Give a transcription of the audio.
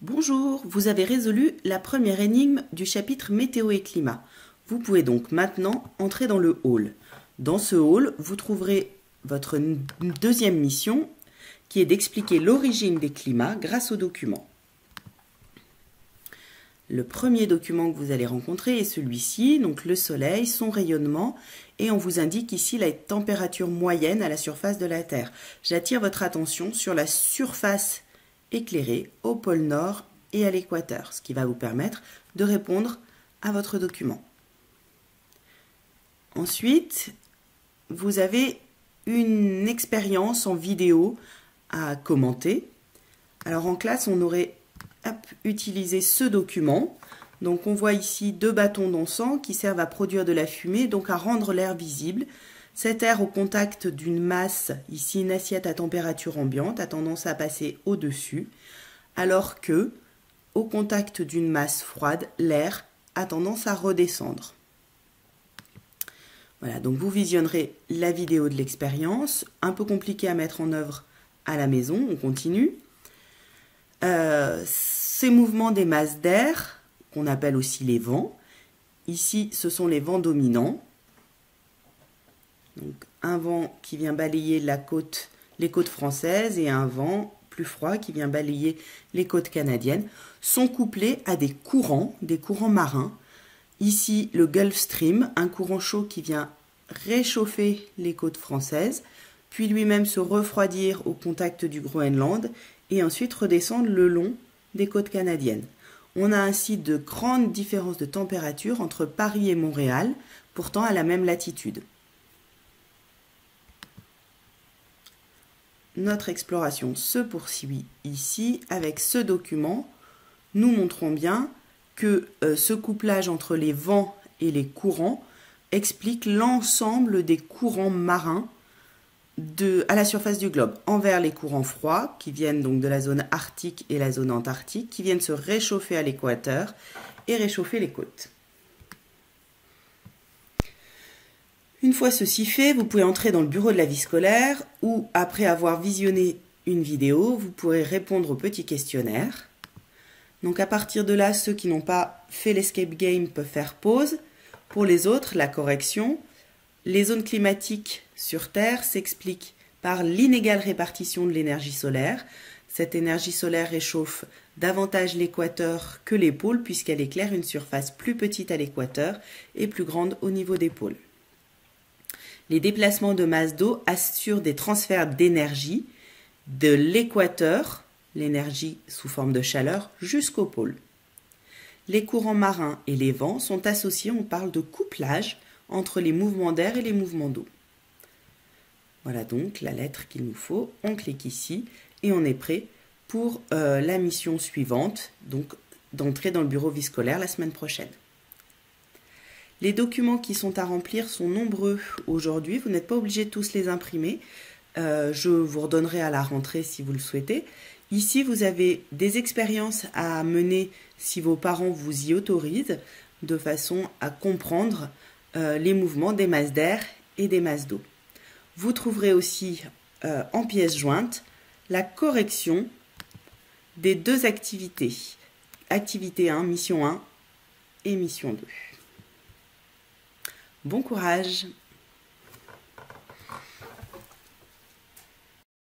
Bonjour, vous avez résolu la première énigme du chapitre Météo et climat. Vous pouvez donc maintenant entrer dans le hall. Dans ce hall, vous trouverez votre deuxième mission qui est d'expliquer l'origine des climats grâce aux documents. Le premier document que vous allez rencontrer est celui-ci, donc le soleil, son rayonnement, et on vous indique ici la température moyenne à la surface de la Terre. J'attire votre attention sur la surface éclairée au pôle Nord et à l'équateur, ce qui va vous permettre de répondre à votre document. Ensuite, vous avez une expérience en vidéo à commenter. Alors en classe, on aurait utilisé ce document. Donc on voit ici deux bâtons d'encens qui servent à produire de la fumée, donc à rendre l'air visible. Cet air au contact d'une masse, ici une assiette à température ambiante, a tendance à passer au-dessus, alors que, au contact d'une masse froide, l'air a tendance à redescendre. Voilà, donc vous visionnerez la vidéo de l'expérience, un peu compliqué à mettre en œuvre à la maison, on continue. Ces mouvements des masses d'air, qu'on appelle aussi les vents, ici ce sont les vents dominants. Donc, un vent qui vient balayer les côtes françaises et un vent plus froid qui vient balayer les côtes canadiennes, sont couplés à des courants marins. Ici, le Gulf Stream, un courant chaud qui vient réchauffer les côtes françaises, puis lui-même se refroidir au contact du Groenland et ensuite redescendre le long des côtes canadiennes. On a ainsi de grandes différences de température entre Paris et Montréal, pourtant à la même latitude. Notre exploration se poursuit ici avec ce document. Nous montrons bien que ce couplage entre les vents et les courants explique l'ensemble des courants marins à la surface du globe, envers les courants froids qui viennent donc de la zone arctique et la zone antarctique, qui viennent se réchauffer à l'équateur et réchauffer les côtes. Une fois ceci fait, vous pouvez entrer dans le bureau de la vie scolaire où, après avoir visionné une vidéo, vous pourrez répondre au petit questionnaire. Donc à partir de là, ceux qui n'ont pas fait l'escape game peuvent faire pause. Pour les autres, la correction. Les zones climatiques sur Terre s'expliquent par l'inégale répartition de l'énergie solaire. Cette énergie solaire réchauffe davantage l'équateur que les pôles puisqu'elle éclaire une surface plus petite à l'équateur et plus grande au niveau des pôles. Les déplacements de masse d'eau assurent des transferts d'énergie de l'équateur, l'énergie sous forme de chaleur, jusqu'au pôle. Les courants marins et les vents sont associés, on parle de couplage entre les mouvements d'air et les mouvements d'eau. Voilà donc la lettre qu'il nous faut. On clique ici et on est prêt pour la mission suivante, donc d'entrer dans le bureau vie scolaire la semaine prochaine. Les documents qui sont à remplir sont nombreux aujourd'hui. Vous n'êtes pas obligé de tous les imprimer. Je vous redonnerai à la rentrée si vous le souhaitez. Ici, vous avez des expériences à mener si vos parents vous y autorisent, de façon à comprendre les mouvements des masses d'air et des masses d'eau. Vous trouverez aussi en pièces jointes la correction des deux activités. Activité 1, mission 1 et mission 2. Bon courage!